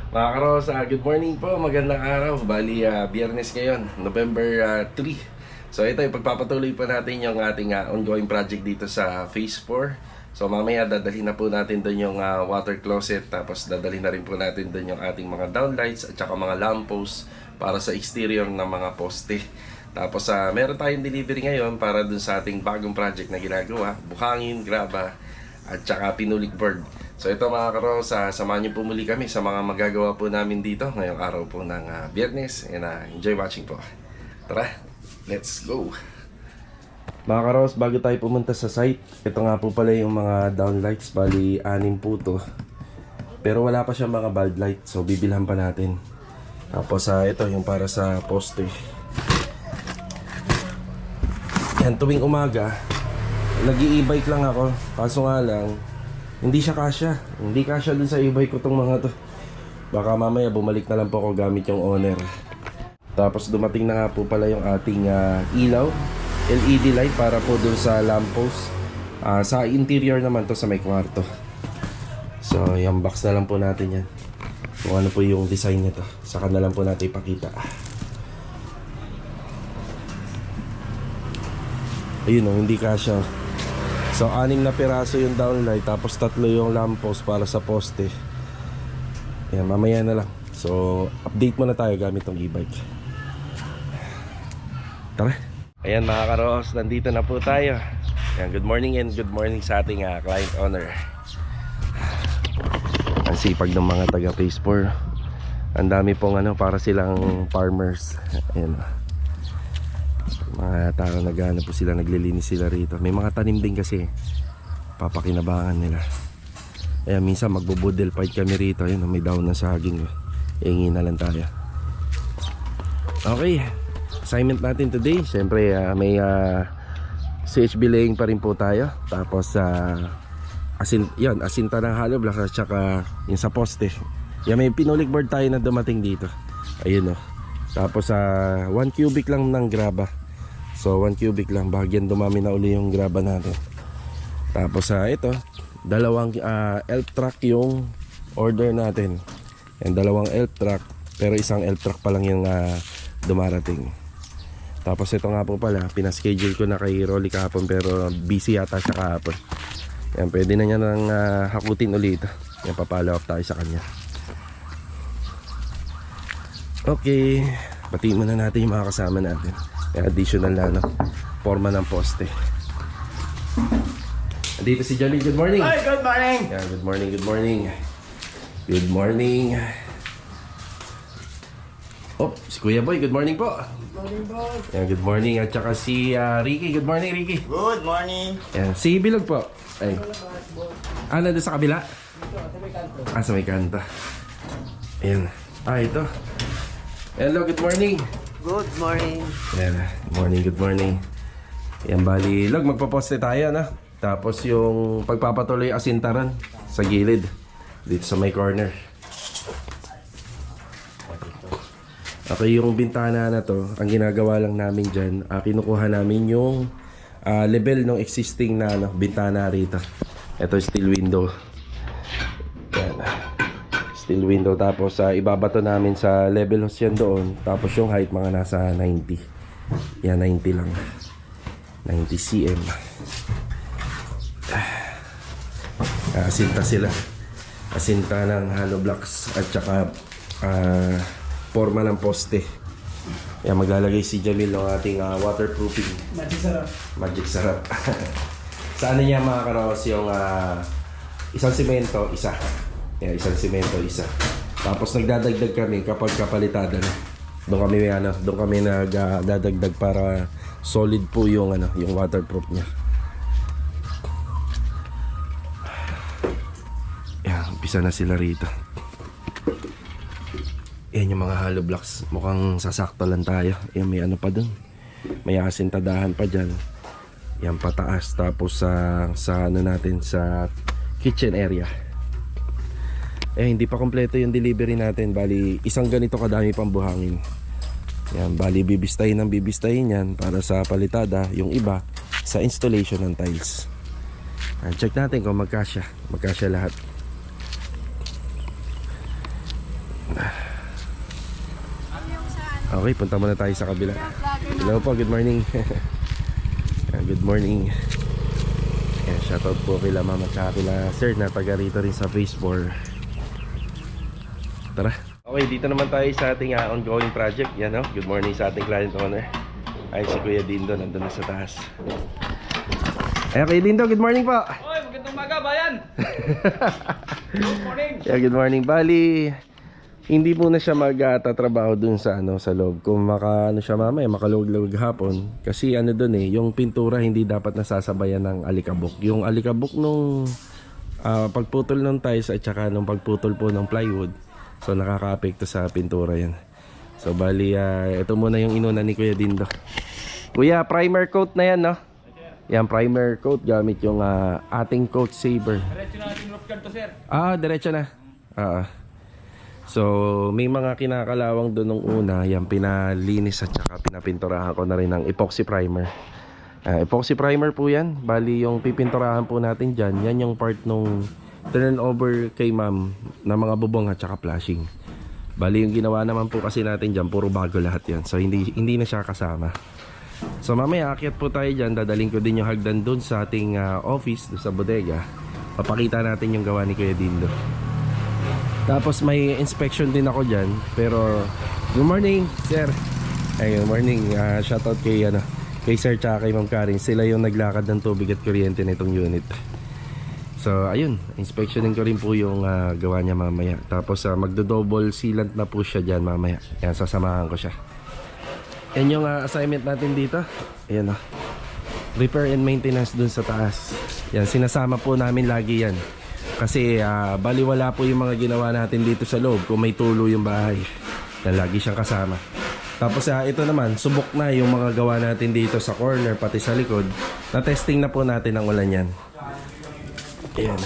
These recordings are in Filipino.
Mga karos, good morning po, magandang araw. Bali, biyernes ngayon, November 3. So ito, pagpapatuloy po natin yung ating ongoing project dito sa Phase 4. So mamaya dadalhin na po natin doon yung water closet. Tapos dadalhin na rin po natin doon yung ating mga downlights at saka mga lamppost para sa exterior ng mga poste. Tapos meron tayong delivery ngayon para doon sa ating bagong project na ginagawa, buhangin, graba at saka pinulik board. So ito mga karos, samahan niyo po muli kami sa mga magagawa po namin dito ngayong araw po ng biyernes. And enjoy watching po. Tara, let's go! Mga karos, bago tayo pumunta sa site, ito nga po pala yung mga downlights. Bali, 6 po to. Pero wala pa siya mga bulb light, so bibilhan pa natin. Tapos ito yung para sa poste. Yan, tuwing umaga nag-i-e-bike lang ako, kaso nga lang hindi siya kasya. Hindi kasya dun sa e-bike ko tong mga to. Baka mamaya bumalik na lang po ako gamit yung owner. Tapos dumating na nga po pala yung ating ilaw, LED light para po dun sa lamppost. Sa interior naman to sa may kwarto. So yung box na lang po natin yan. Kung ano po yung design nito, saka na lang po natin ipakita. Ayun o, hindi kasya. So 6 na piraso yung downlight, tapos 3 yung lamppost para sa poste. Ayan, mamaya na lang. So update muna tayo gamit tong e-bike. Tara. Ayan mga karos, nandito na po tayo. Ayan, good morning and good morning sa ating client owner. Ang sipag ng mga taga Phase 4. Ang dami pong para silang farmers. Ayan, mga tao nagano po sila, naglilinis sila rito. May mga tanim din kasi papakinabangan nila. Ayan, minsan magbubudel fight kami rito. Ayan, may daon na saging. Iingi na lang tayo. Okay, assignment natin today, syempre may CHB laying pa rin po tayo. Tapos asinta ng hollow block at saka yung sa poste. Yan, may pinulik board tayo na dumating dito. Ayun o. Tapos 1 cubic lang ng graba. So 1 cubic lang, bahagyan dumami na uli yung graba natin. Tapos ito, 2 elf truck yung order natin. And 2 elf truck, pero isang elf truck pa lang yung dumarating. Tapos ito nga po pala, pinaschedule ko na kay Rolly kahapon, pero busy yata siya kahapon. Yan, pwede na niya nang hakutin ulit. Yan, papalo up tayo sa kanya. Okay, batiin muna natin yung mga kasama natin. Additional na forma ng poste. Dito si Jolly, good morning. Hi, good morning. Yeah, good morning, good morning. Good morning. Oh, si Kuya Boy, good morning po. Good morning, boss. Yeah, good morning. At saka si Ricky, good morning Ricky. Good morning. Yeah, si Bilog po. Ay. Nandun sa kabila? Sa may kanto. Ayan. Ito. Hello, good morning. Good morning. Ayan, good morning. Ayan, bali, Log, magpaposte tayo, na. Tapos yung pagpapatuloy asintaran sa gilid dito sa may corner. Okay, yung bintana na to, ang ginagawa lang namin dyan, kinukuha namin yung level ng existing na bintana rito. Ito steel window. Ayan. Steel window, tapos ibabato namin sa level house yan doon. Tapos yung height mga nasa 90. Yan, 90 lang. 90 cm. Asinta sila. Asinta ng hollow blocks at saka forma ng poste. Yan, maglalagay si Jamil ng ating waterproofing. Magic sarap. Magic sarap. Sa ano niya mga karos, yung isang simento, isa. Yeah, isang simento, isa. Tapos nagdadagdag kami kapag kapalitada na. Doon kami nagdadagdag para solid po yung yung waterproof niya. Yeah, umpisa na sila rito. Yan yung mga hollow blocks. Mukhang sasakto lang tayo. Yan, may pa dun. May asintadahan pa dyan. Yan pataas. Tapos sa natin sa kitchen area. Hindi pa kompleto yung delivery natin. Bali, isang ganito kadami pang buhangin. Yan, bali bibistahin yan para sa palitada. Yung iba sa installation ng tiles. Check natin kung magkasya lahat. Okay, punta muna tayo sa kabila. Hello po, good morning. Good morning. Ayan, shoutout po kila mama at kila sir na taga rito rin sa Phase 4. Tara. Okay, dito naman tayo sa ating ongoing project. Yan, good morning sa ating client owner. Ay, si Kuya Dindo nandun na sa taas. Ayan, Kuya Dindo, good morning po. Oy, magandang umaga, bayan. Good morning. Yeah, good morning. Bali, hindi muna siya magtatrabaho dun sa sa loob. Kung siya mamaya, makaluwag-luwag hapon. Kasi dun yung pintura hindi dapat nasasabayan ng alikabok. Yung alikabok nung pagputol ng tiles at saka nung pagputol po ng plywood. So nakaka-apekto sa pintura yan. So bali, ito muna yung inuna ni Kuya Dindo. Kuya, primer coat na yan, no? Yan, primer coat gamit yung ating coat saver. Diretso na ating roof guard to, sir. Diretso na. So, may mga kinakalawang doon nung una. Yan, pinalinis at saka pinapinturahan ko na rin ng epoxy primer. Epoxy primer po yan. Bali, yung pipinturahan po natin dyan, yan yung part nung turnover kay ma'am na mga bubong at saka flashing. Bali, yung ginawa naman po kasi natin dyan, puro bago lahat yan. So, hindi na siya kasama. So, mamaya, akyat po tayo dyan. Dadaling ko din yung hagdan doon sa ating office, doon sa bodega. Papakita natin yung gawa ni Kuya Dindo. Tapos may inspection din ako dyan. Pero good morning sir. Good morning. Shoutout kay sir tsaka kay Ma'am Karen. Sila yung naglakad ng tubig at kuryente na itong unit. So ayun, inspectionin ko rin po yung gawa niya mamaya. Tapos magdo-double sealant na po siya dyan mamaya. Yan, sasamahan ko siya. Yan yung assignment natin dito. Ayan repair and maintenance dun sa taas. Yan, sinasama po namin lagi yan. Kasi baliwala po yung mga ginawa natin dito sa loob kung may tulo yung bahay. Yan, lagi siyang kasama. Tapos ito naman, subok na yung mga gawa natin dito sa corner pati sa likod. Na-testing na po natin ang ulan yan. Ayan.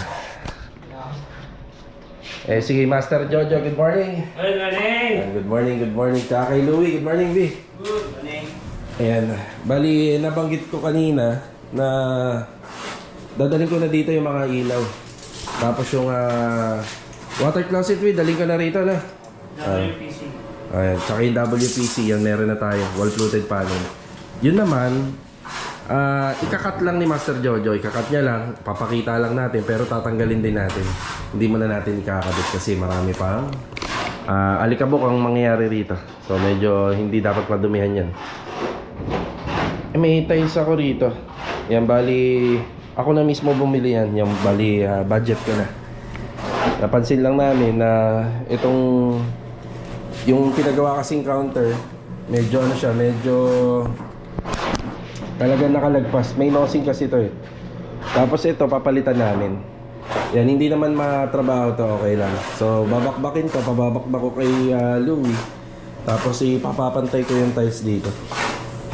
Sige, Master Jojo, good morning. Good morning. Good morning, good morning. Tsaka kay Louie, good morning, B. Good morning. Ayan. Bali, nabanggit ko kanina na dadaling ko na dito yung mga ilaw. Tapos yung water closet, daling ko na rito na. WPC. Ayan, tsaka yung WPC, yan meron na tayo, wall fluted panel. Yun naman, ikakat lang ni Master Jojo, ikakat niya lang, papakita lang natin, pero tatanggalin din natin. Hindi muna natin ikakabit kasi marami pang alikabok ang mangyayari rito. So medyo hindi dapat madumihan yan. May tiles ako rito. Yan, bali ako na mismo bumili yan. Yung bali budget ko na. Napansin lang namin na itong yung pinagawa kasing counter, medyo siya, medyo talagang nakalagpas. May nosing kasi ito eh. Tapos ito papalitan namin. Yan, hindi naman matrabaho to, okay lang. So babakbakin ko, pababakbak ko kay Louie. Tapos ipapapantay ko yung tiles dito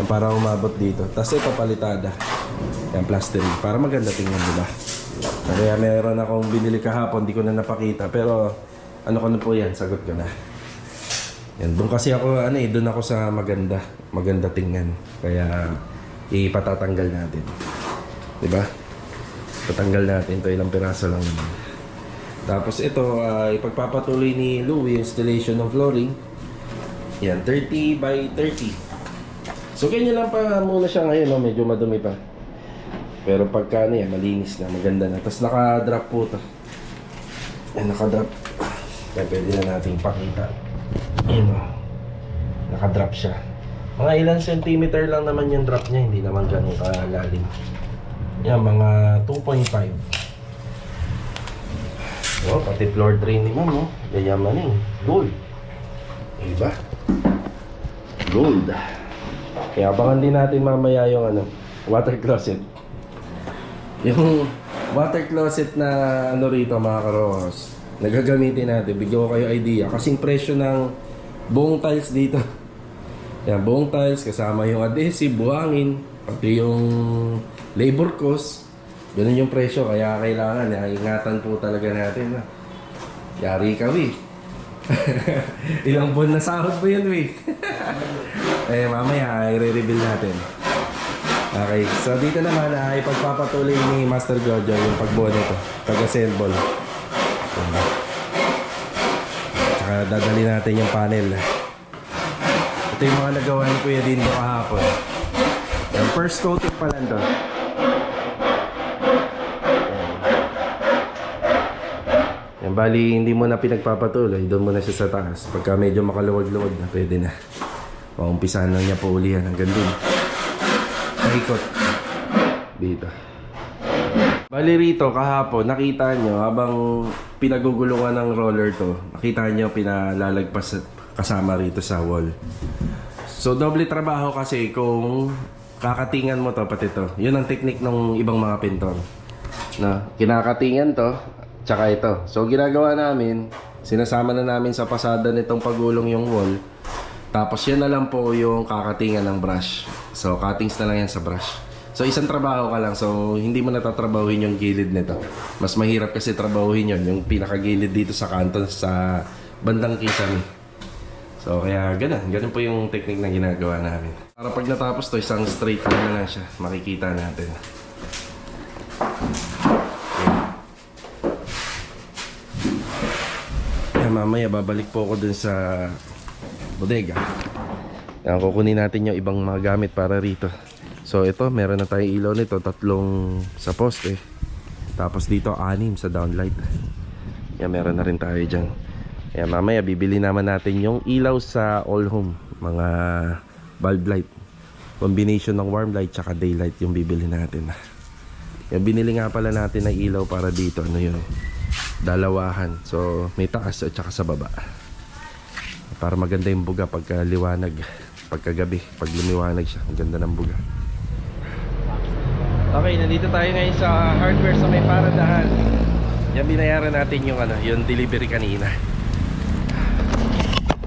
para umabot dito. Tapos ito palitada. Yan, plastering. Para maganda tingnan, diba? Kaya meron akong binili kahapon, di ko na napakita. Pero ano ko na po yan, sagot ko na. Yan, doon kasi ako, doon ako sa maganda tingnan. Kaya ipatatanggal natin. Diba? Patanggal natin to, ilang piraso lang naman. Tapos ito, ipagpapatuloy ni Louie installation ng flooring. Yan, 30 by 30. So ganyan lang pa muna siya ngayon, medyo madumi pa. Pero pagka yan, malinis na, maganda na. Tapos naka-drop po ito. Yan, naka-drop. Kaya pwede na natin ipakita. Yan, naka-drop siya. Mga ilang centimeter lang naman yung drop niya, hindi naman ganun kalalim. Yan, mga 2.5. Oh, pati floor drain ni ma'am, yayaman gold. Diba? Gold. Kaya abangan din natin mamaya yung water closet. Yung water closet na rito mga karos, nagagamitin natin. Bigyan ko kayo idea. Kasing presyo ng buong tiles dito. Yan, buong tiles kasama yung adhesive, buhangin, pati yung labor cost. Ganun yung presyo. Kaya kailangan, ingatan po talaga natin. Yari kami. Ilang buwan na sahod ba yun, we? Mamaya, i-reveal natin. Okay, so dito naman ay ipagpapatuloy ni Master Jojo yung pagbuo nito. Taga-assemble. Saka dadali natin yung panel. Ito yung mga nagawa ni Kuya Dindo kahapon. Yung first coating pa lang to. Yan, bali hindi mo na pinagpapatuloy, doon mo na siya sa taas. Pagka medyo makaluwag-luwag na, pwede na. Maumpisahan lang niya po ulihan hanggang dun. Paikot. Dito. Bali rito kahapon, nakita nyo habang pinagugulungan ng roller to, nakita nyo pinalalagpas kasama rito sa wall. So doble trabaho kasi kung kakatingan mo to pati to. Yun ang technique ng ibang mga pintor. Na kinakatingan to, tsaka ito. So ginagawa namin, sinasama na namin sa pasada nitong pagulong yung wall. Tapos yan na lang po yung kakatingan ng brush. So cuttings na lang yan sa brush. So isang trabaho ka lang. So hindi mo natatrabahuhin yung gilid nito. Mas mahirap kasi trabahuhin yun, yung pinakagilid dito sa kanto sa bandang kisame. So kaya ganun po yung technique na ginagawa namin. Para pag natapos to, isang straight na lang siya. Makikita natin. Yan, mamaya babalik po ako dun sa bodega. Yan, kukunin natin yung ibang mga gamit para rito. So ito, meron na tayong ilaw nito, 3 sa poste. Tapos dito 6 sa downlight. Yan, meron na rin tayo dyan. Yan, mamaya bibili naman natin yung ilaw sa all home, mga bulb light. Combination ng warm light tsaka daylight yung bibili natin. Yan, binili nga pala natin ng ilaw para dito, ano yun, dalawahan. So may taas at tsaka sa baba. Para maganda yung buga pagka liwanag, pagkagabi, pag lumiwanag siya, ang ganda ng buga. Okay, nandito tayo ngayon sa hardware sa may paradahan. Yan, binayaran natin yung yung delivery kanina.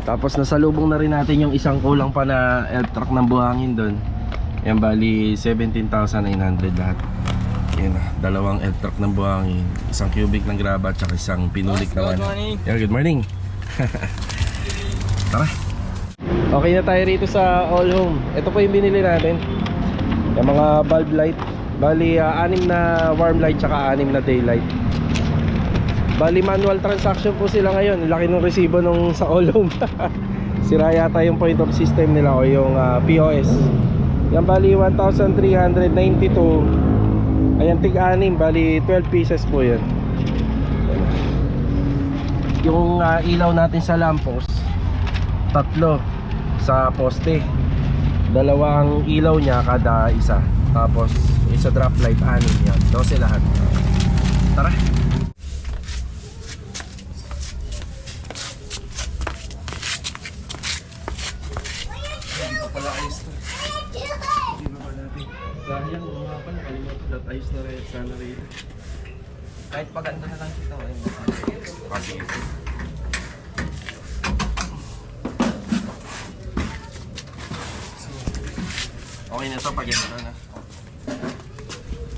Tapos nasalubong na rin natin yung isang kulang pa na elf truck ng buhangin doon. Yan, bali 17,900 lahat. Yan, 2 elf truck ng buhangin, isang cubic ng graba, tsaka isang pinulik na Good morning. Yeah, good morning. Tara. Okay na tayo rito sa all home. Ito po yung binili natin, yung mga bulb light. Bali 6 na warm light tsaka 6 na daylight. Bali manual transaction po sila ngayon. Laki ng resibo nung sa all home. Sira yata yung point of system nila o yung POS. Yan, bali 1,392. Ayan, tig-6, bali 12 pieces po yan. Yung ilaw natin sa lampos, 3 sa poste. 2 ang ilaw niya kada isa. Tapos isa drop light 6 yan. 12 lahat. Tara. Sayang, mga pa, nakalimutan na ayos na rin, sana rin. Kahit paganda na lang ito. Kasi okay na ito pag ganito na.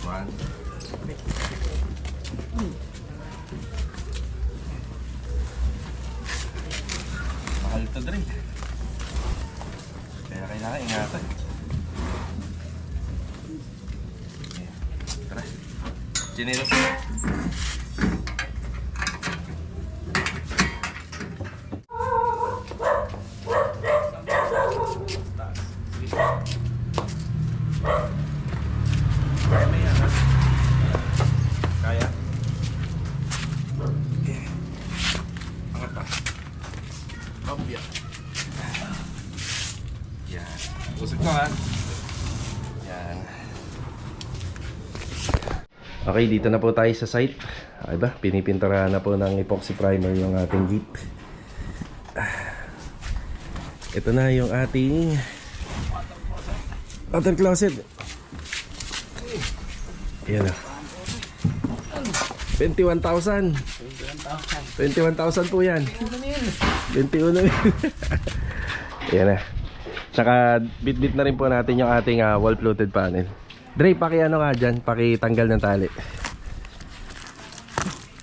1. Mahal ito rin. Kaya kailangan ingatan. Tara. Chinelas. Kaya? Angat pa. Obya. Yan. Usap ko ha. Yan. Okay, dito na po tayo sa site. Ay ba, pinipinturahan na po ng epoxy primer yung ating jeep. Ito na yung ating water closet. Yan na. 21,000. 21,000 po yan. 21 Yan na. Tsaka bit-bit na rin po natin yung ating wall fluted panel. Dre, paki-ano nga dyan, paki-tanggal ng tali.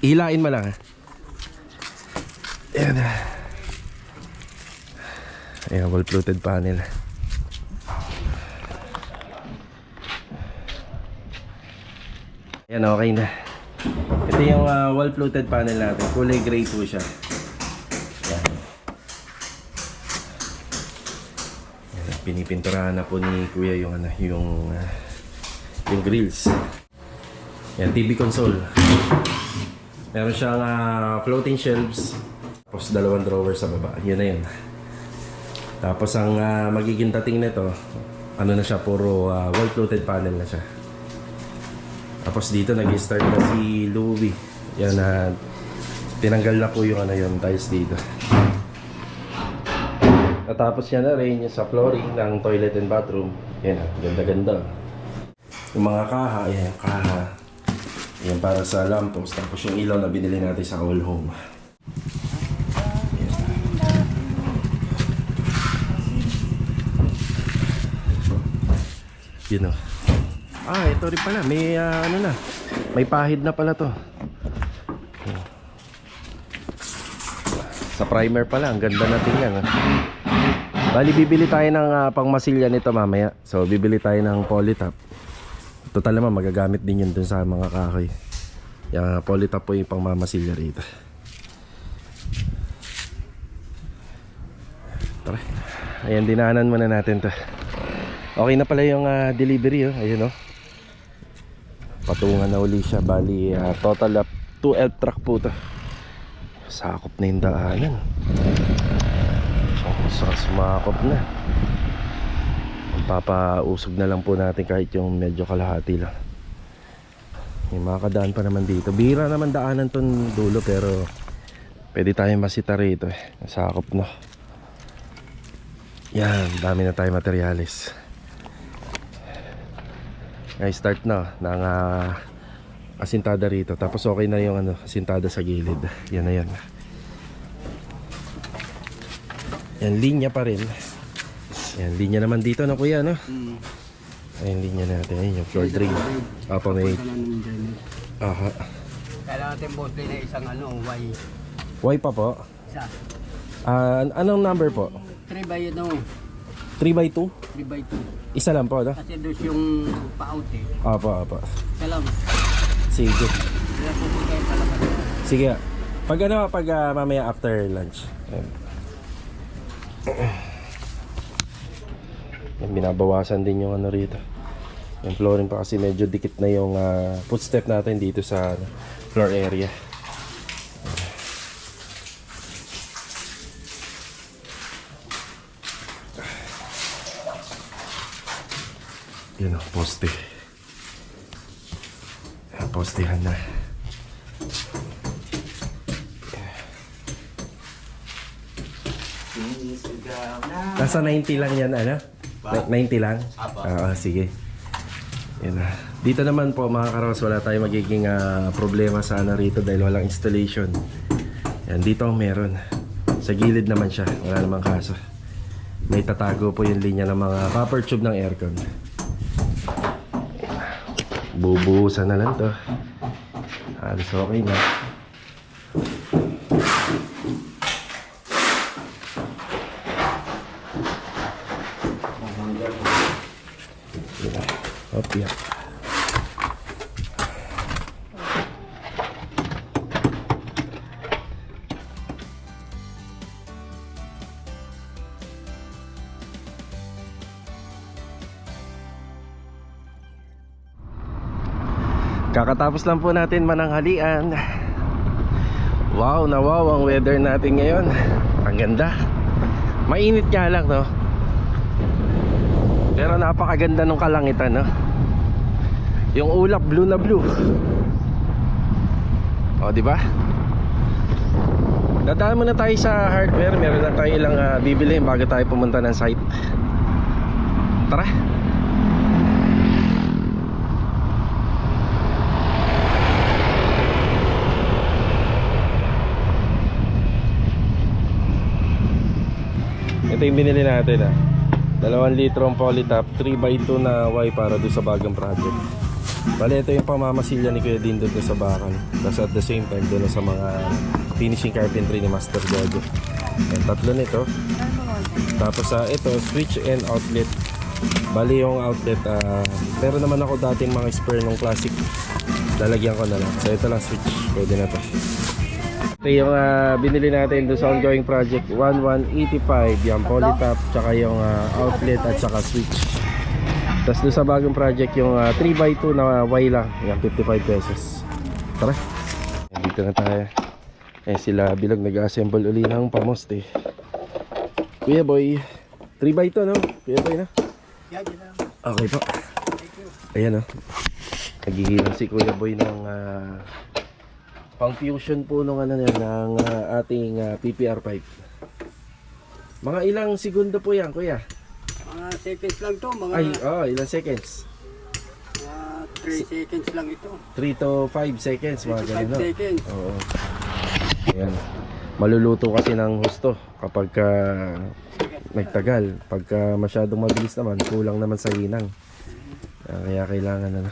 Ihilain mo lang ha. Yan na. Ayan, wall fluted panel. Ayan, okay na. Ito yung wall fluted panel natin. Kulay gray po siya. Ayan. pinipinturahan na po ni Kuya yung yung grills. Yan, TV console. Meron siyang floating shelves. Tapos 2 drawer sa baba. Yun na yun. Tapos ang magiging dating nito, ano na siya, puro wall floated panel na siya. Tapos dito nag-start na si Louie. Yan na tinanggal na po yung yung tiles dito. Natapos yan na rin yung sa flooring ng toilet and bathroom. Yan ganda-ganda. Yung mga kaha, yan kaha. Yan para sa lamppost. Tapos yung ilaw na binili natin sa All Home. Yun o. Ito rin pala. May may pahid na pala to. Sa primer pala. Ang ganda na tingnan. Bali, bibili tayo ng pangmasilya nito mamaya. So, bibili tayo ng polytop. Total naman, magagamit din yun dun sa mga kahoy. Yung polytop po yung pangmamasilya rito. Tara. Ayan, dinaanan muna natin to. Okay na pala yung delivery. Ayun o. Patungan na uli siya. Bali, total 2 elf truck po to. Sakop na yung daanan. Sumakop na. Papausog na lang po natin kahit yung medyo kalahati lang. May makakadaan pa naman dito. Bihira naman daanan tong dulo pero pwede tayong masita rito Sakop na. Yan, dami na tayong materyales. Ay, start na ng asintada rito. Tapos okay na yung asintada sa gilid. Yan na yan. Yan, linya pa rin. Yan, linya naman dito na kuya, no? Ayan, linya natin. Ayan, yung floor drain. Apo, may... Aha. Kailangan natin boss din na isang Y. Y pa po? Isa. Anong number po? 3 by 3x2? 3 by 2. Isa lang po, no? Kasi doon yung pa-out Apo. Isa lang. Sige. Kaya po kayo pala. Sige. Pag mamaya after lunch. Ayan. Yan, binabawasan din yung rito. Yung flooring pa kasi medyo dikit na yung footstep natin dito sa floor area. Yun o, poste. Postehan na. Nasa 90 lang yan, 90 lang? Sige. Yan na. Dito naman po mga karawas, wala tayong magiging problema sana rito dahil walang installation. Yan, dito ang meron. Sa gilid naman siya, wala namang kaso. May tatago po yung linya ng mga copper tube ng aircon. Bubuhusan na lang to. Halos okay na. Yeah. Kakatapos lang po natin mananghalian. Wow, ang weather natin ngayon. Ang ganda. Mainit nga lang, no? Pero napakaganda ng kalangitan, no? Yung ulap blue na blue. O, di ba? Dadaan muna tayo sa hardware. Meron lang tayo ilang bibilihin bago tayo pumunta ng site. Tara. Ito yung binili natin, 2 litrong polytop 3x2 na Y para doon sa bagang project. Bale, ito yung pamamasilya ni Kuya Din doon sa bakan. Tapos at the same time doon sa mga finishing carpentry ni Master Gogo. Yan, 3 nito. Tapos ito, switch and outlet. Bali yung outlet, pero naman ako dating mga spare ng classic. Lalagyan ko na lang. So ito lang switch, pwede na to. Ito yung binili natin doon sa ongoing project 1185, yung polytop, tsaka yung outlet at tsaka switch. Tapos doon sa bagong project yung 3x2 na Y lang, yung 55 pesos. Tara, dito na tayo. Sila Bilog nag-assemble uli ng pamoste. Kuya Boy, 3x2 no? Kuya Boy na? Okay po. Ayan o, naghihilang si Kuya Boy ng pang fusion po nung ng ating PPR pipe. Mga ilang segundo po yan, kuya? Mga seconds lang to, mga Ilang seconds? 3 seconds lang ito. 3 to 5 seconds, mga 5 ganun. seconds. Oo. Ayan. Maluluto kasi ng husto kapag nagtagal. Pagka masyadong mabilis naman, kulang naman sa hinang. Kaya kailangan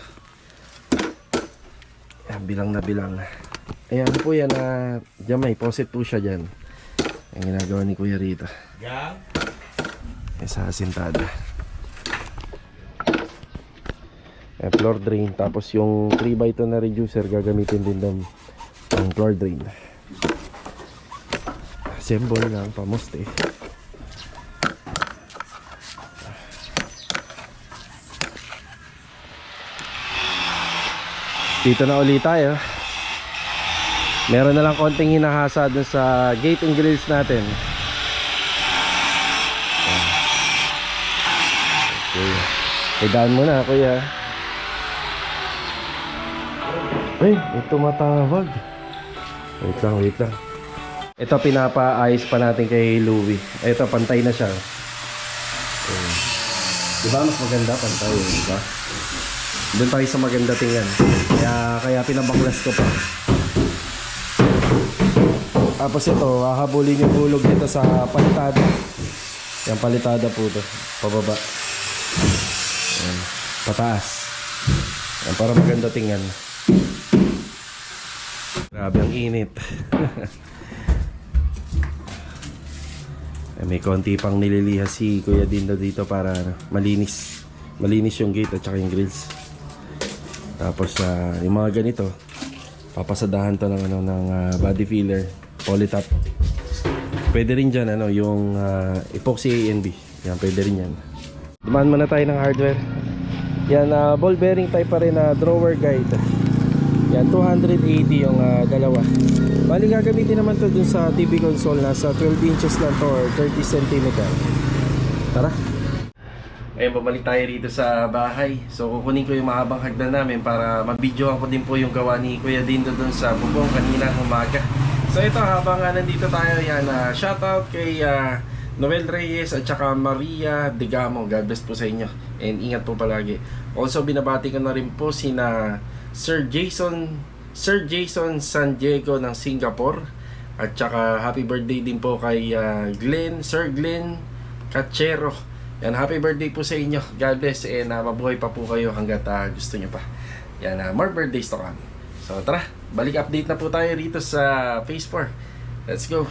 bilang na bilang. Ayan po yan, dyan may poset po siya dyan. Ang ginagawa ni Kuya rito. Sa asintada. Floor drain. Tapos yung 3x2 na reducer gagamitin din doon ang floor drain. Assemble ng pamoste. Dito na ulit tayo. Meron na lang konting hinahasa dun sa gate and grills natin. Okay. Idaan mo na, kuya. May tumatawag. Wait lang. Ito pinapaayos pa natin kay Louie. Ito pantay na siya. Diba mas maganda pantay, diba? Doon tayo sa maganda tingnan. Kaya pinabaklas ko pa. Tapos ito, hahabulin yung hulog dito sa palitada. Yung palitada po ito. Pababa. Ayan. Pataas. Ayan, para maganda tingnan. Grabe ang init. May konti pang nililihas si Kuya Dindo dito para malinis. Malinis yung gate at saka yung grills. Tapos yung mga ganito, papasadahan to ng body filler, polytop. Pwede rin dyan yung epoxy A&B. Yan, pwede rin yan. Dumaan muna tayo ng hardware. Yan, ball bearing type pa rin na drawer guide. Yan, 280 yung dalawa. Bali gagamitin naman to dun sa TV console. Nasa 12 inches lang to or 30 cm. Tara. Ayun, bumalik tayo rito sa bahay. So kukunin ko yung mahabang hagdan namin para mabidyohan ko din po yung gawa ni Kuya Dindo dun sa bubong kanina umaga. So ito, habang nandito tayo, yan, shoutout kay Noel Reyes at saka Maria Degamo. God bless po sa inyo and ingat po palagi. Also binabati ko na rin po sina Sir Jason San Diego ng Singapore. At saka happy birthday din po kay Sir Glenn Cachero. Yan, happy birthday po sa inyo. God bless and mabuhay pa po kayo hanggat gusto nyo pa. Yan, more birthdays to come. So tara, balik update na po tayo rito sa Phase 4. Let's go.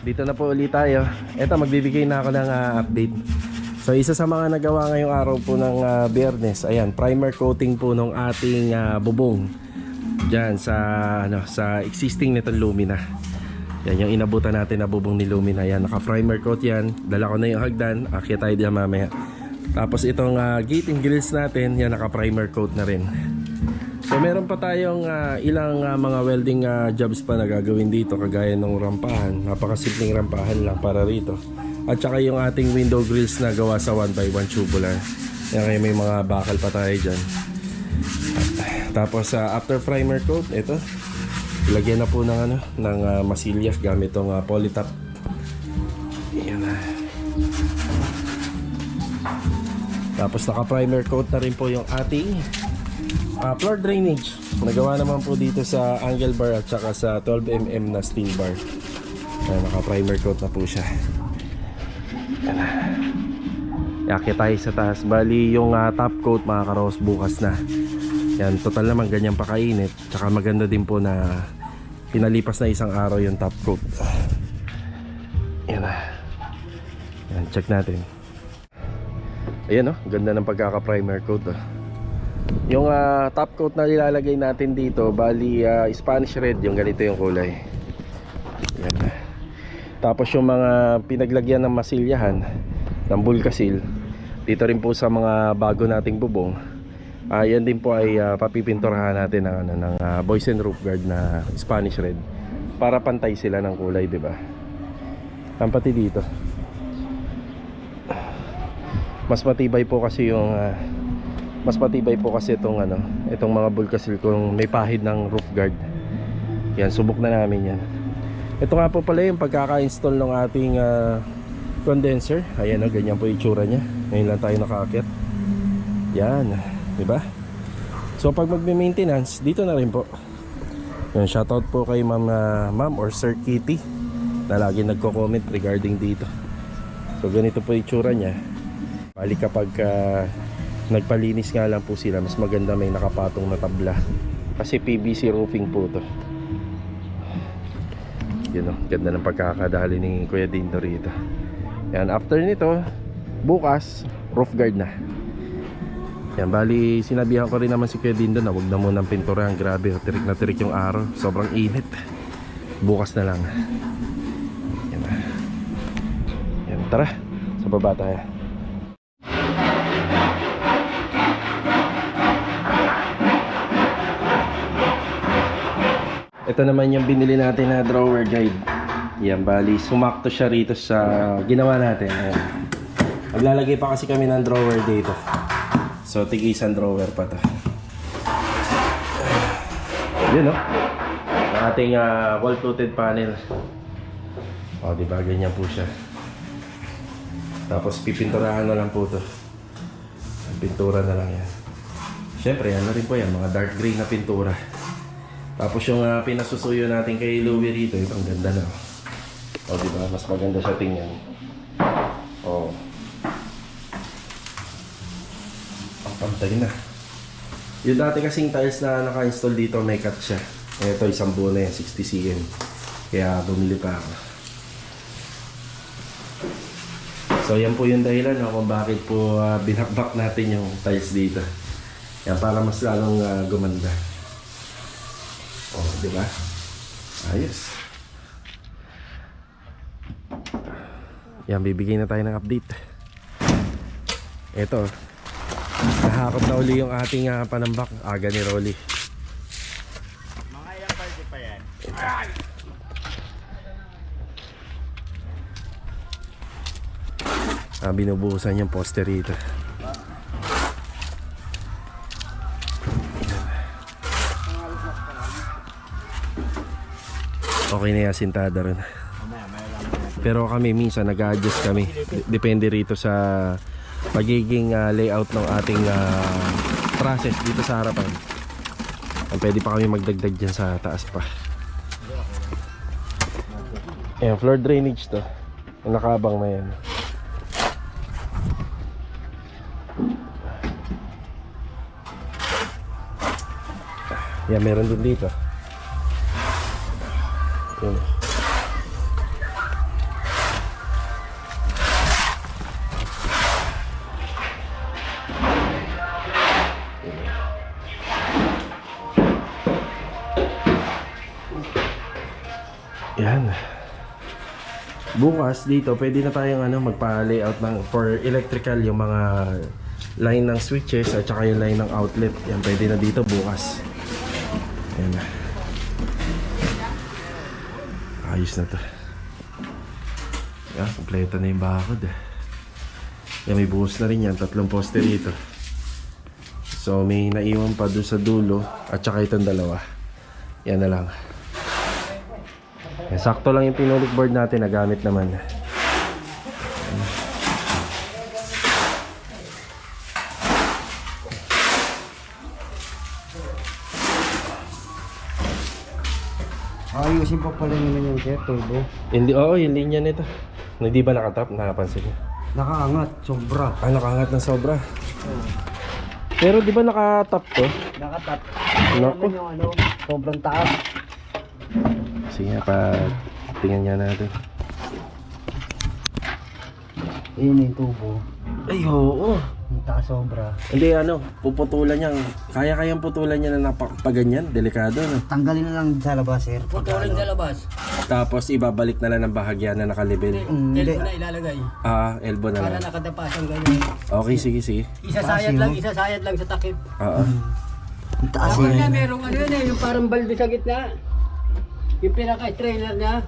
Dito na po ulit tayo. Eto, magbibigay na ako ng update. So isa sa mga nagawa ngayong araw po ng Biyernes, ayan, primer coating po ng ating bubong diyan sa existing nitong Lumina. Yan yung inabutan natin na bubong ni Lumina. Yan, naka primer coat yan. Dala ko na yung hagdan, akyat tayo diyan mamaya. Tapos itong gate and grills natin, yan, naka primer coat na rin. So meron pa tayong ilang mga welding jobs pa na gagawin dito, kagaya ng rampahan. Napakasimpleng rampahan lang para rito. At saka yung ating window grills na gawa sa 1x1 tubular. Yan, kaya may mga bakal pa tayo dyan. Tapos after primer coat, ito, ilagyan na po ng masilya gamit tong polytop. Yan na. Tapos naka primer coat na rin po yung ating floor drainage. Nagawa naman po dito sa angle bar at saka sa 12mm na steel bar. Naka primer coat na po siya. Yakit tayo sa taas. Bali yung top coat makakaros bukas na. Yan, total naman ganyan pa kainit. Tsaka maganda din po na pinalipas na isang araw yung top coat. Yan na. Yan, check natin. Ayan, ganda ng pagkaka-primer coat. Yung top coat na nilalagay natin dito, bali Spanish red, yung ganito yung kulay. Tapos yung mga pinaglagyan ng masilyahan ng Bulkasil, dito rin po sa mga bago nating bubong, yan din po ay papipinturahan natin ng Boysen roof guard na Spanish red para pantay sila ng kulay, di ba? Ang pati dito mas matibay po kasi yung itong mga Bulkasil kung may pahid ng roof guard. Yan, subok na namin yan. Ito nga po pala yung pagkaka-install ng ating condenser. Ayan o, ganyan po yung itsura nya. Ngayon lang tayo nakaakyat. Yan, diba? So pag magme-maintenance, dito na rin po. Yan, shoutout po kay ma'am or Sir Kitty na lagi nagko-comment regarding dito. So ganito po yung itsura nya. Bali kapag nagpalinis nga lang po sila, mas maganda may nakapatong na tabla. Kasi PVC roofing po to. Yun o, ganda ng pagkakadali ni Kuya Dindo rito. Yan, after nito, bukas, roof guard na. Yan, bali, sinabihan ko rin naman si Kuya Dindo na huwag na munang pinturahan. Grabe, tirik na tirik yung araw. Sobrang init. Bukas na lang. Yan na. Yan, tara, sa baba tayo. Ito naman yung binili natin na drawer guide. Yan, bali, sumakto siya rito sa ginawa natin. Ayan. Maglalagay pa kasi kami ng drawer dito. So, tig-isang drawer pa to. Yun, no? Ang ating wall-fluted panel. O, diba? Ganyan po siya. Tapos, pipinturahan na lang po to. Pintura na lang yan. Siyempre, ano rin po yan, mga dark gray na pintura. Tapos yung pinasusuyo natin kay Louie rito, ito ang ganda na. O, diba? Mas maganda siya tingnan. O. Ang pantay na. Yung dati kasing tiles na naka-install dito, may cut siya. Ito, isang buo na yan, 60 cm. Kaya bumili pa ako. So, yan po yung dahilan kung bakit po binakbak natin yung tiles dito. Yan, para mas lalong gumanda. Oh, di ba? Ayos. Yan, bibigyan na tayo ng update. Ito, nahakot na uli yung ating panambak. Aga ni Rolly. Mga ilang party pa yan? Binubuhusan yung poster rito. Okay na yung asintada rin. Pero kami minsan nag-adjust kami. Depende rito sa pagiging layout ng ating process dito sa harapan. Pwede pa kami magdagdag dyan sa taas pa. Ayan, floor drainage to. Yung nakabang na yan. Yan, meron din dito. Yun. Yan. Bukas dito pwede na tayong magpa-layout ng for electrical, yung mga line ng switches at saka yung line ng outlet. Yan, pwede na dito bukas. Yan na. Ayos na to. Yan, kompleto na yung bakod. Yan, may buhos na rin yan. 3 poste dito. So may naiwan pa doon sa dulo at saka itong 2. Yan na lang. Yan, sakto lang yung pinulik board natin, nagamit naman. Ayusin pa pala naman yung jet, turbo. Hindi, oo, yung linya nito. Hindi ba nakatap? Nakapansin niyo? Nakaangat, sobra. Nakaangat ng sobra. Pero di ba nakatap to? Nakatap. Naku. Yung sobrang taas. Sige nga, tingnan niya natin. Ayun yung tubo. Ay, oo. Yung taas sobra. Hindi, puputulan niya. Kaya-kayang putulan niya na napaganyan. Delikado, no? Tanggalin na lang sa labas, sir. Putulin sa labas. Tapos ibabalik na lang ng bahagya na nakalibel. Hindi. Elbow na ilalagay. Elbow na Para lang. nakatapasan ganyan. Okay, sige. Isasayad lang sa takip. Oo. Ang taas Ako yun. na merong ano yun yung parang balde sa gitna. Yung pinaka-trailer niya.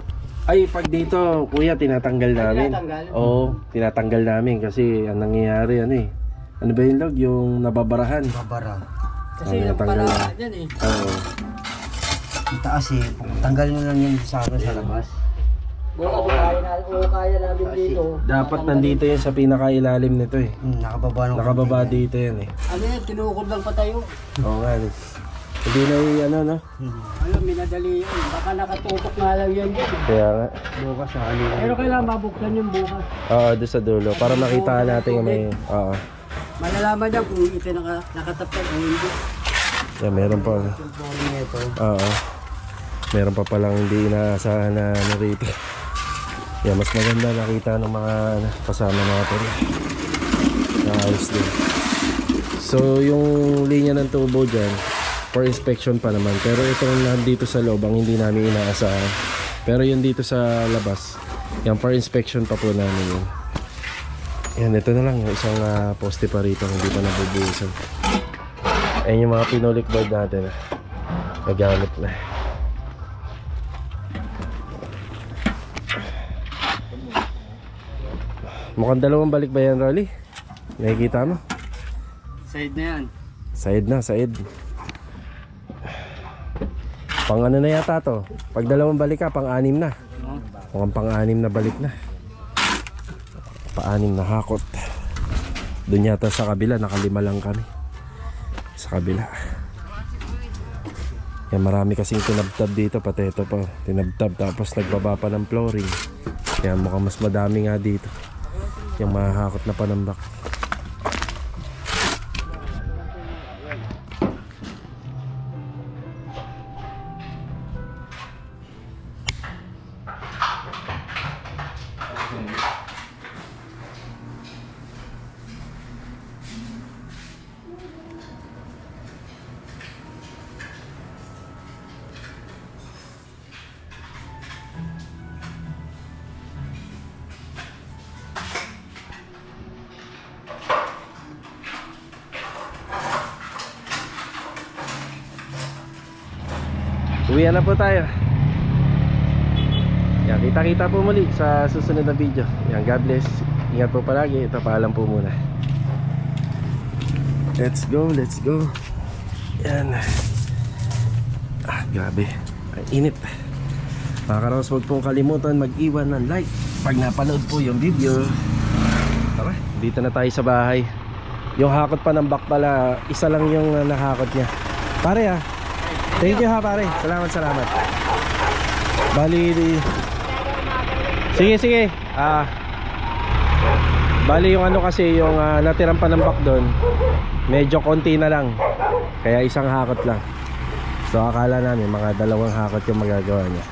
Ay, pag dito, kuya, tinatanggal namin. Tinatanggal? Oo, tinatanggal namin kasi ang nangyayari ano ba yung log? Yung nababarahan. Babara. Kasi yung tanggal para na. dyan Oo. Ang taas eh. Tanggal mo lang yan sa akin sa labas. Bukas kaya namin dito. Dapat nandito yun sa pinakailalim nito eh. Nakababa ng Nakababa dito yan eh. Ano yan, tinukod lang pa tayo. Oo nga. Hindi na yung ano, no? Alam, minadali yun. Baka nakatutok nga lang yan dyan. Kaya nga. Bukas sa kanila. Pero kailangan mabuksan yung bukas. Oo, doon sa dulo. Para makita natin yung may... Oo. Malalaman niya kung ito nakatapat o hindi. Yan, meron pa. Yung flooring nito. Oo. Meron pa palang hindi inaasahan na ano rito. Yan, mas maganda nakita ng mga kasama natin. Ayos din. So, yung linya ng tubo dyan, for inspection pa naman. Pero itong nandito sa loob, ang hindi namin inaasahan. Pero yung dito sa labas, yan, for inspection pa po namin yun. Yan, ito na lang yung isang poste pa rito, hindi pa nabubuhusan. Ayan yung mga pinulik board natin. Nagamit na. Mukhang dalawang balik ba yan, Rolly? Nakikita mo? Side na yan. Side. Pang ano na yata to? Pag dalawang balik ka, pang-anim na. Mukhang pang-anim na balik na. Pa-anim na hakot. Doon yata sa kabila, nakalima lang kami. Sa kabila. Yan, marami kasing tinabtab dito, pati ito pa. Tinabtab, tapos nagbaba pa ng flooring. Kaya mukhang mas madami nga dito. Yung mahakot na panambak. Uwian na po tayo. Yan, kita-kita po muli sa susunod na video. Yan, God bless. Ingat po palagi. Ito, paalam po muna. Let's go. Yan. Grabe. Ang init. Mga karos, huwag pong kalimutan mag-iwan ng like pag napanood po yung video. Tara, dito na tayo sa bahay. Yung hakot pa ng back pala, isa lang yung nakakot niya. Pare thank you ha pare. Salamat. Bali Sige. Bali yung ano kasi yung natirang panambak doon, medyo konti na lang. Kaya isang hakot lang. So akala namin mga dalawang hakot yung magagawa niya.